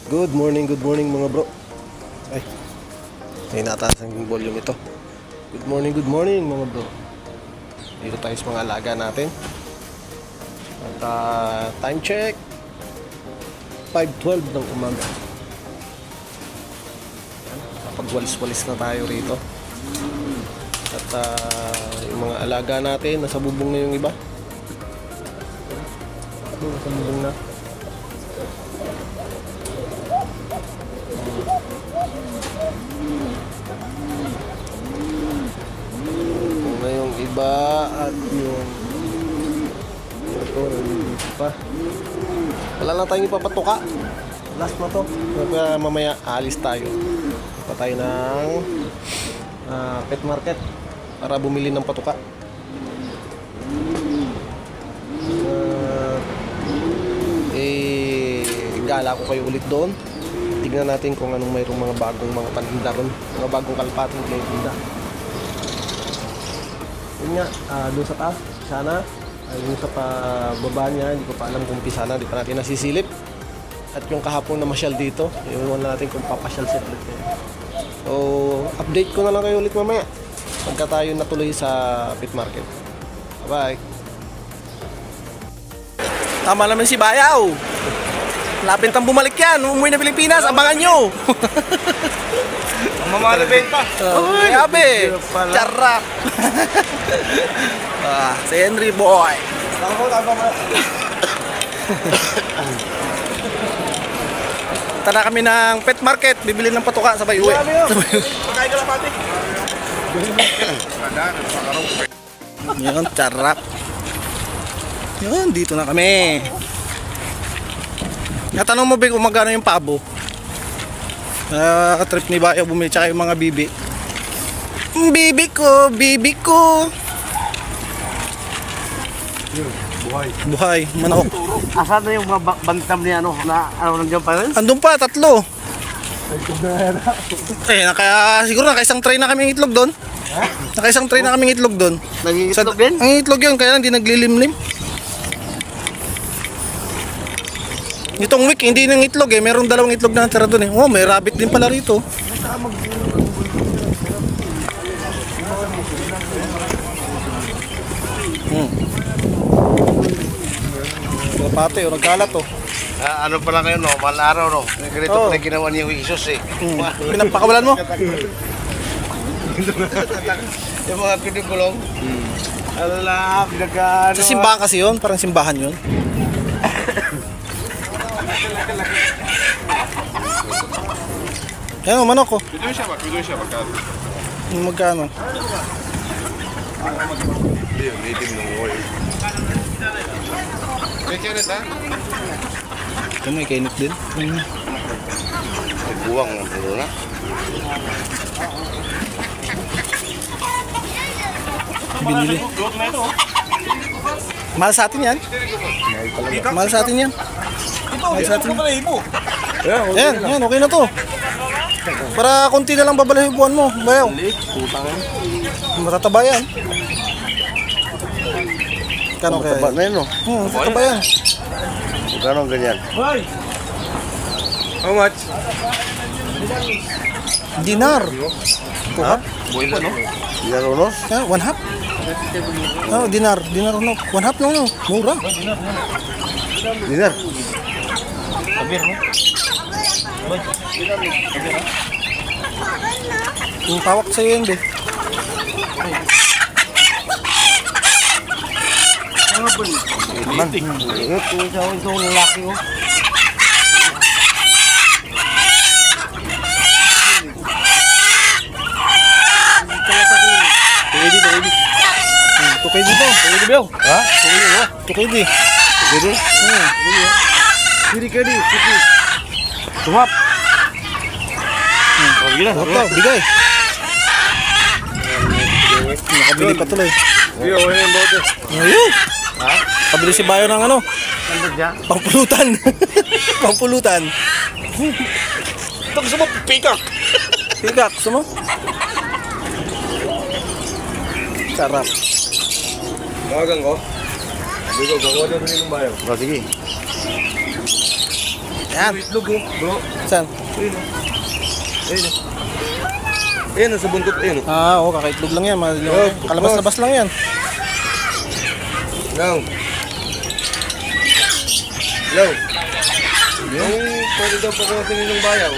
Good morning mga bro. Ay, nataas ang volume ito. Good morning mga bro. Dito tayo sa mga alaga natin. At time check 5:12 ng umaga. Kapag-walis-walis na tayo rito. At yung mga alaga natin, nasa bubong na yung iba. Nasa bubong na. Iba at yung ito nandito pa. Wala lang tayong ipapatuka. Last na to. Kaya mamaya aalis tayo. Pa tayo ng pet market para bumili ng patuka. Gala ko kayo ulit doon. Tignan natin kung anong mayroong mga bagong mga paninda ron, mga bagong kalpating tinda. Yun nga, doon sa taas, sana yung sa baba niya, hindi ko pa alam kung pisana, hindi pa natin nasisilip. At yung kahapon na masyal dito, iwan na natin kung papasyal sa ulit. So, update ko na lang kayo ulit mamaya pagka tayo natuloy sa pet market. Bye-bye. Tama naman si Bayaw. Lapit ang bumalik yan, umuwi na Pilipinas, abangan nyo. Ang mamahal na benta. Uy, abe, charap. Si Henry Boy. Tara kami ng pet market, bibili ng patuka sabay uwi. Pagkain ka lang pati. Yun, charap. Yun, dito na kami. Natanong mo ba kung magkano yung pabo? Trip ni Bayaw bumili, tsaka yung mga bibi. Bibi ko. Buhay, manok. Asan na yung mga bantam niya na nandiyan pa rin? Andun pa, 3. Siguro nakaisang tray na kaming itlog doon. Nakaisang tray na kaming itlog doon. Nangingitlog din? Ang itlog yun, kaya lang hindi naglilimlim. Itong week, hindi nang itlog eh. Merong 2 itlog na natira doon eh. Oh, may rabbit din pala rito. Pati, nagkalat oh. Ano pala kayo no? Malaraw no? Ganito pala ginawa niyo yung Isos eh. Pinapakawalan mo? Yung mga kinikulong. Alala, pinagkano. Sa simbahan kasi yun, parang simbahan yun. Yan o, manok ko. Video siya magkano? Magkano? Hindi, native ng oil. May kainit ha? Ito may kainit din. Buwang ng puro na. Binili. Mahal sa atin yan. Mahal sa atin yan. Mahal sa atin yan. Yan, okay na to. Para konti na lang babalahibuan mo. Bayaw. Matataba yan. Kano kaya? Mataba na yun no? Matataba yan. Magkano ang ganyan? How much? Dinar. Ha? Buhay pa no? Dinar uno? 1/2. Oh, dinar. Dinar uno. 1/2 lang no. Mura. Dinar? Kabir no? Yung tawak sa'yo yun, be. Ingat ko sa itong lalaki oh. Tukay dito. Tukay dito. Ha? Tukay di. Kiri. Tumap. Bigay. Nakabili pa tuloy. Hindi, okay yung bote. Ayun. Ha? Kabili si Bayo ng ano? Nandun dyan? Pangpulutan. Pangpulutan. Ito gusto mo, pikak. Pikak, gusto mo? Sarap. Magang ko. Dito, gawa din rin ng bayo. Sige. Yan. Itlog oh, bro. Saan? Ayun. Ayun. Ayun, nasa buntot. Ayun. Oo, kakaitlog lang yan. Kalabas-labas lang yan. Hello. Hello. Yung pwede daw pakuhatin ng bayaw.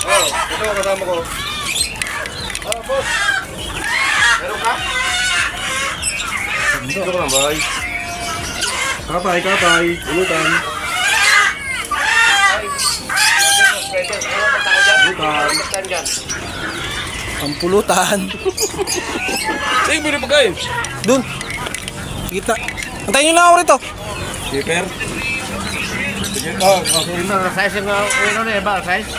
Oh, ito kasama ko. Oh, boss. Meron ka? Ito ka na, bay. Kapay. Ulutan. Ang pulutan. Sige, bili pa kayo. Dun. Gitna. Antayin nyo lang ako rito. Keeper. Oh, sorry na. Size yung ano na ba? Size?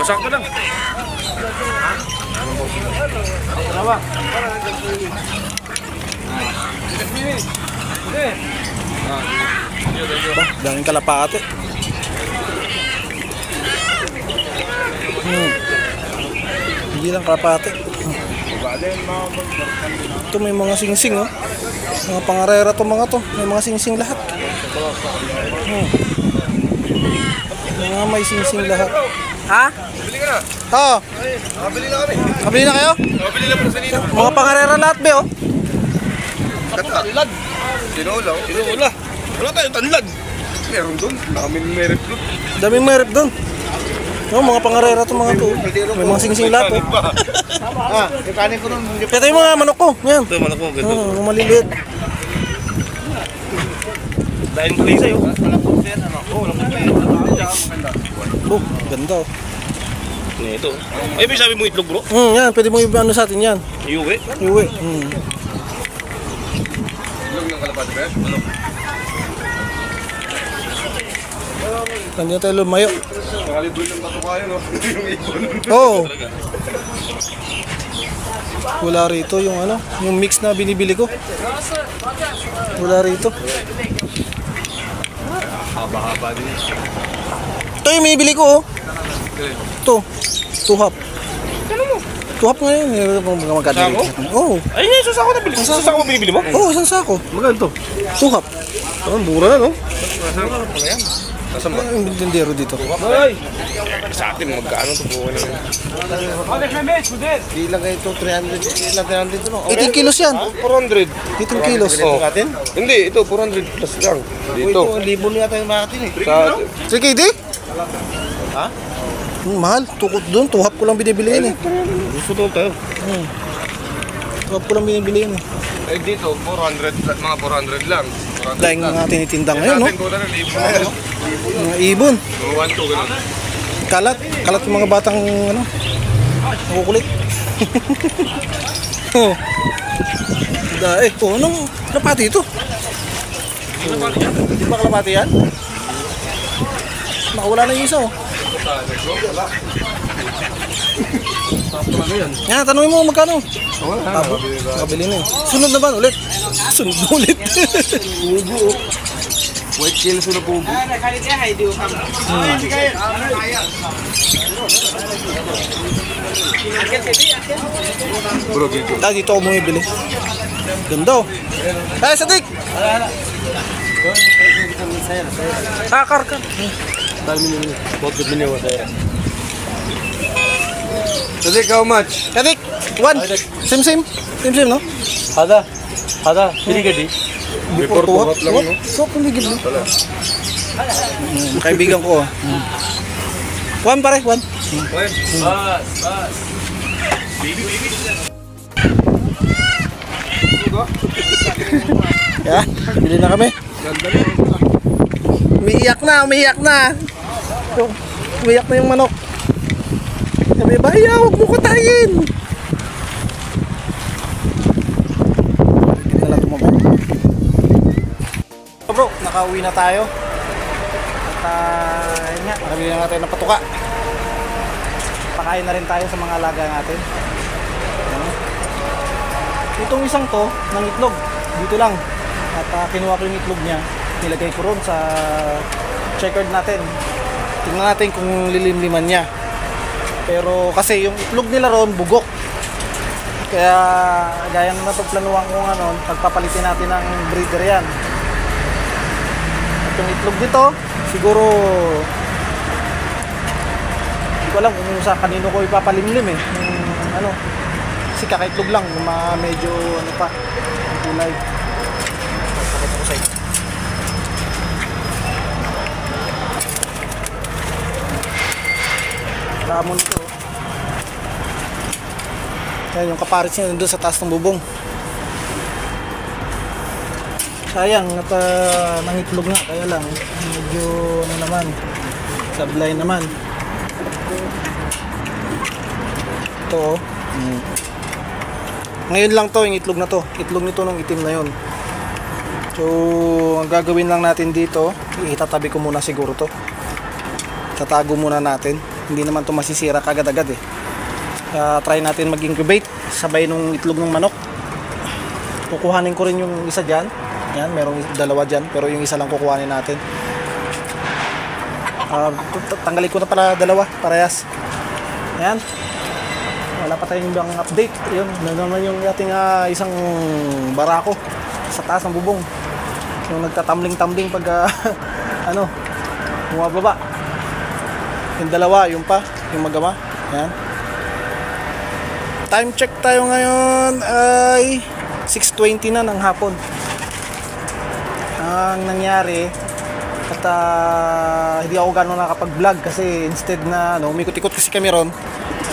Wasak ka lang. Dalawa. Daming kalapate. Hindi lang kalapate. Ito may mga singsing oh. Mga pangarera to mga to. May mga singsing lahat. Mga may singsing lahat. Ha? Bili ka na. Oo. Nakabili na kami. Kabili na kayo? Nakabili na po sa nino. Mga pangarera lahat be oh. Tanlad. Tinulaw. Tinula. Wala tayong tanlad. Meron doon. Namin may recruit. Daming may rep doon. Oh, mga pangarera to mga to. May mga singsing lahat oh. Kakanin ko nun. Ito yung mga manok ko. Yan. Ito, manok mo. Ganda. Mga maliliit. Dahil ko lang sa'yo. Oh, ganda oh. Ito. Ay, may sabi mo itlog bro? Yan, pwede mo i-ano sa atin yan. Iuwi? Iuwi. Itlog ng kalapate ba? Ano? Nandiyan tayo lumayo. Nakalibol ng bato kayo, no? Yung ibon. Oo. Wala rito yung ano, yung mix na binibili ko. Wala rito. Haba-haba din. Ito yung binibili ko oh. Ito. Tuhap. Tuhap nga yun. Sako? Oo. Ay, nga, isang sako na bili. Isang sako binibili mo? Oo, isang sako. Magkano to? Tuhap. Ang mura na, no? Nasaan ba? Ang tindero dito. Ay! Sa atin, magkano ito po? Ilang kayo ito? 300? Ilang 300 ito, no? 18 kilos yan. 400. 18 kilos. Oh. Hindi, ito 400 plus lang. Dito. Ito, libo na yata yung makatin eh. Sa... Sige, KD? Ha? Mahal. Tukot doon. Tuhap ko lang binibili yan eh. Gusto to tayo. Tuhap ko lang binibili yan eh. Eh dito, 400, mga 400 lang. 400 Dahil nga tinitinda ngayon, no? Natin ko na rin, libo na yun. Mga ibon. 1, 2, gano'n. Kalat. Kalat yung mga batang, ano, nakukulit. Oh. Dahil, oh, anong kalapati ito? Di ba kalapati yan? Nakawala na yung isa, oh. Yan, tanongin mo magkano? Nakabili na eh. Sunod na ba ulit? Sunod na ulit. Pugo. White kills na pugo. Bro, dito. Dito ako bumibili. Ganda oh. Ay, Sadik! Kakar ka. Dami nyo. Bakit biniwa tayo? Sadik, how much? Sadik! One! Sim-sim? Sim-sim, no? Hada, pinigadi. Before tuhap lang, no? So, puligid mo. Kaibigan ko, oh. One pare, one. Bas. Yeah, bili na kami. Umiiyak na. Umiiyak na yung manok. Sabi, baya, huwag mo katayin. Hindi na lang tumabay. So bro, nakauwi na tayo. At yun nga, nakabili na tayo ng patuka. Pakain na rin tayo sa mga alaga natin. Ano? Itong isang to, ng itlog. Dito lang. At kinuha ko yung itlog niya. Nilagay ko ron sa checkered natin. Tingnan natin kung lilimliman niya. Pero kasi yung itlog nila ron bugok. Kaya gaya na napagplanuhan ko ano, pagpapalitin natin ng breeder yan. At yung itlog dito, siguro hindi ko alam kung sa kanino ko ipapalimlim eh. Ano, kasi kakaitlog lang, medyo ano pa, kulay. Pakita ko sa inyo. Lamon ito. Ayan, yung kapares niya doon sa taas ng bubong. Sayang at nangitlog nga, kaya lang medyo ano naman, sablay naman. Ito ngayon lang to, yung itlog na to, itlog nito nung itim na yon. So ang gagawin lang natin dito, itatabi ko muna siguro to, tatago muna natin, hindi naman to masisira kagad-agad eh. Try natin mag-incubate sabay nung itlog ng manok. Kukuhanin ko rin yung isa dyan, yan, merong dalawa dyan, pero yung isa lang kukuhanin natin. Tanggalin ko na pala dalawa, parehas. Yan. Wala pa tayong ibang update. Yun, naman yung ating isang barako sa taas ng bubong. Yung nagtatambling-tambling pag ano, bumababa. Yung dalawa, yung pa, yung magama. Yan. Time check tayo ngayon ay 6:20 na ng hapon. Ang nangyari at hindi ako gano'n nakapag-vlog kasi instead na umikot-ikot kasi kami ron.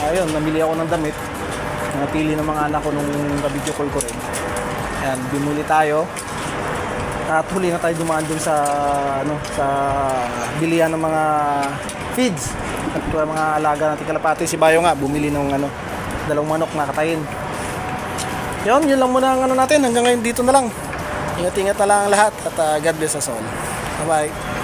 Ayun, namili ako ng damit. Napili ng mga anak ko nung video call ko rin. Ayan, bumili tayo. At huli na tayo dumaan dun sa sa bilihan ng mga feeds. At mga alaga natin kalapati. Si Bayo nga, bumili ng dalawang manok na katayin. Yun lang muna ang natin. Hanggang ngayon dito na lang. Ingat-ingat na lang ang lahat. At God bless us all. Bye-bye.